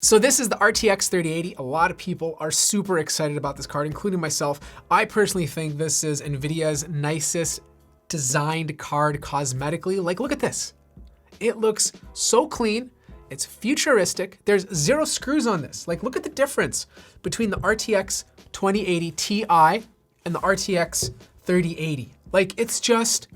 So this is the RTX 3080. A lot of people are super excited about this card, including myself. I personally think this is NVIDIA's nicest designed card cosmetically. Like, look at this. It looks so clean. It's futuristic. There's 0 screws on this. Like, look at the difference between the RTX 2080 Ti and the RTX 3080. Like, it's just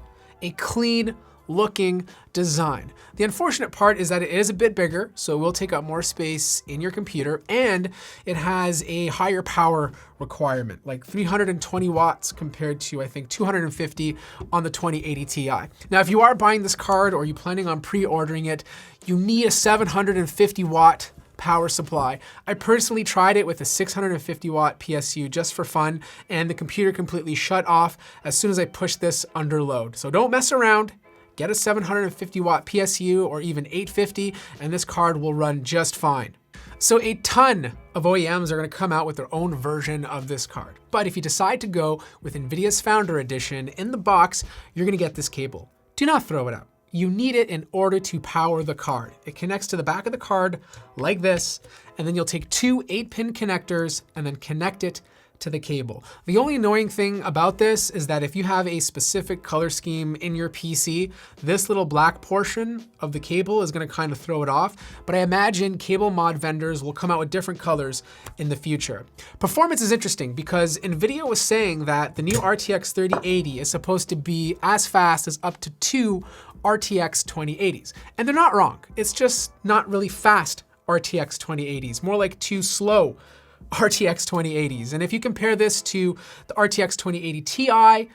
a clean looking design. The unfortunate part is that it is a bit bigger, so it will take up more space in your computer, and it has a higher power requirement, like 320 watts compared to, I think, 250 on the 2080 Ti. Now, if you are buying this card or you're planning on pre-ordering it, you need a 750 watt power supply. I personally tried it with a 650 watt PSU just for fun, and the computer completely shut off as soon as I pushed this under load. So don't mess around. Get a 750 watt PSU or even 850, and this card will run just fine. So a ton of OEMs are gonna come out with their own version of this card. But if you decide to go with NVIDIA's Founder Edition, in the box, you're gonna get this cable. Do not throw it out. You need it in order to power the card. It connects to the back of the card like this, and then you'll take 2 8-pin connectors and then connect it to the cable. The only annoying thing about this is that if you have a specific color scheme in your PC, this little black portion of the cable is gonna kind of throw it off, but I imagine cable mod vendors will come out with different colors in the future. Performance is interesting because NVIDIA was saying that the new RTX 3080 is supposed to be as fast as up to 2 RTX 2080s. And they're not wrong. It's just not really fast RTX 2080s, more like 2 slow RTX 2080s. And if you compare this to the RTX 2080 Ti,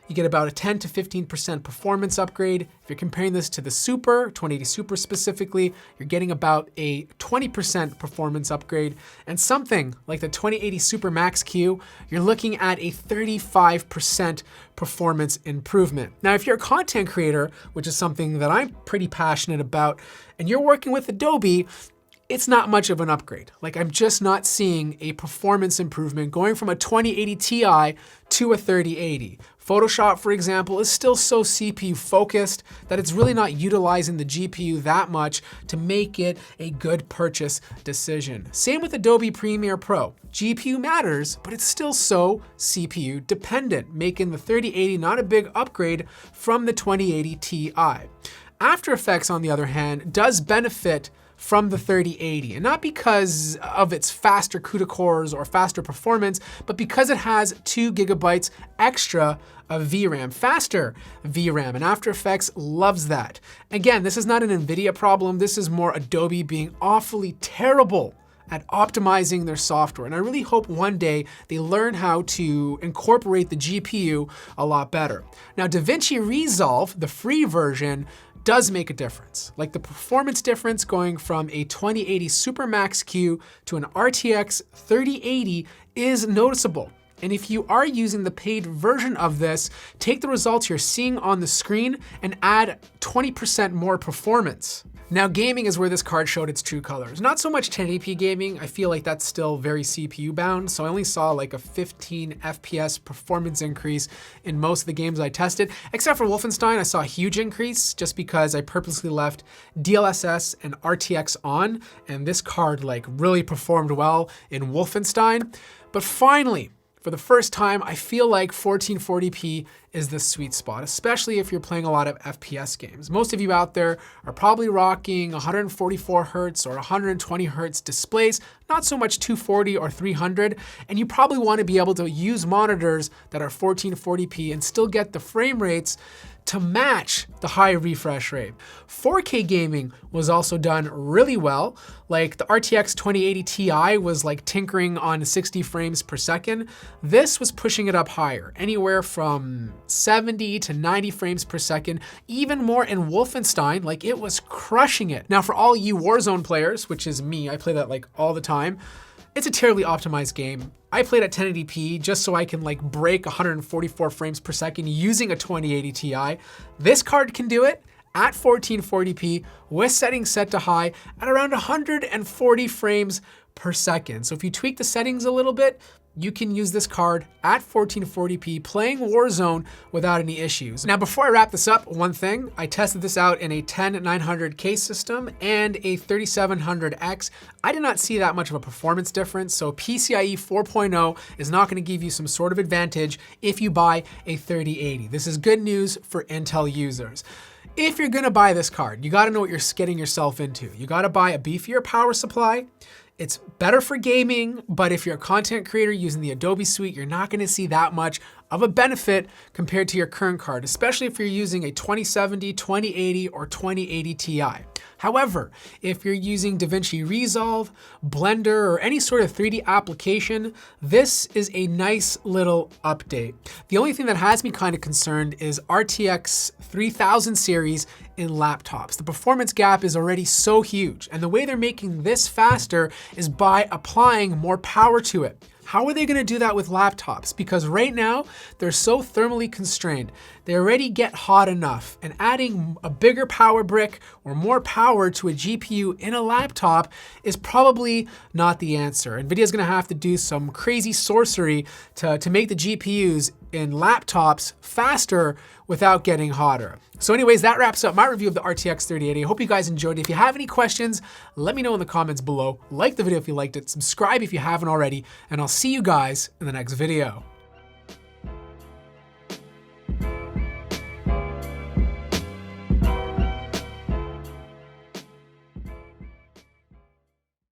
you get about a 10 to 15% performance upgrade. If you're comparing this to the Super, 2080 Super specifically, you're getting about a 20% performance upgrade. And something like the 2080 Super Max Q, you're looking at a 35% performance improvement. Now, if you're a content creator, which is something that I'm pretty passionate about, and you're working with Adobe, it's not much of an upgrade. Like, I'm just not seeing a performance improvement going from a 2080 Ti to a 3080. Photoshop, for example, is still so CPU focused that it's really not utilizing the GPU that much to make it a good purchase decision. Same with Adobe Premiere Pro. GPU matters, but it's still so CPU dependent, making the 3080 not a big upgrade from the 2080 Ti. After Effects, on the other hand, does benefit from the 3080, and not because of its faster CUDA cores or faster performance, but because it has 2 gigabytes extra of VRAM, faster VRAM, and After Effects loves that. Again, this is not an NVIDIA problem, this is more Adobe being awfully terrible at optimizing their software. And I really hope one day they learn how to incorporate the GPU a lot better. Now, DaVinci Resolve, the free version, does make a difference. Like, the performance difference going from a 2080 Super Max Q to an RTX 3080 is noticeable. And if you are using the paid version of this, take the results you're seeing on the screen and add 20% more performance. Now, gaming is where this card showed its true colors. Not so much 1080p gaming, I feel like that's still very CPU bound, so I only saw like a 15 FPS performance increase in most of the games I tested. Except for Wolfenstein, I saw a huge increase just because I purposely left DLSS and RTX on, and this card like really performed well in Wolfenstein. But finally, for the first time, I feel like 1440p is the sweet spot, especially if you're playing a lot of FPS games. Most of you out there are probably rocking 144 hertz or 120 hertz displays, not so much 240 or 300, and you probably want to be able to use monitors that are 1440p and still get the frame rates to match the high refresh rate. 4K gaming was also done really well. Like, the RTX 2080 Ti was like tinkering on 60 frames per second. This was pushing it up higher, anywhere from 70 to 90 frames per second, even more in Wolfenstein. Like, it was crushing it. Now, for all you Warzone players, which is me, I play that like all the time, it's a terribly optimized game. I played at 1080p just so I can like break 144 frames per second using a 2080 Ti. This card can do it at 1440p with settings set to high at around 140 frames per second. So if you tweak the settings a little bit, you can use this card at 1440p playing Warzone without any issues. Now, before I wrap this up, one thing, I tested this out in a 10900K system and a 3700X. I did not see that much of a performance difference, so PCIe 4.0 is not gonna give you some sort of advantage if you buy a 3080. This is good news for Intel users. If you're gonna buy this card, you gotta know what you're getting yourself into. You gotta buy a beefier power supply. It's better for gaming, but if you're a content creator using the Adobe suite, you're not gonna see that much of a benefit compared to your current card, especially if you're using a 2070, 2080, or 2080 Ti. However, if you're using DaVinci Resolve, Blender, or any sort of 3D application, this is a nice little update. The only thing that has me kind of concerned is RTX 3000 series in laptops. The performance gap is already so huge, and the way they're making this faster is by applying more power to it. How are they gonna do that with laptops? Because right now, they're so thermally constrained. They already get hot enough, and adding a bigger power brick or more power to a GPU in a laptop is probably not the answer. NVIDIA's gonna have to do some crazy sorcery to make the GPUs in laptops faster without getting hotter. So anyways, that wraps up my review of the RTX 3080. I hope you guys enjoyed it. If you have any questions, let me know in the comments below. Like the video if you liked it, subscribe if you haven't already, and I'll see you guys in the next video.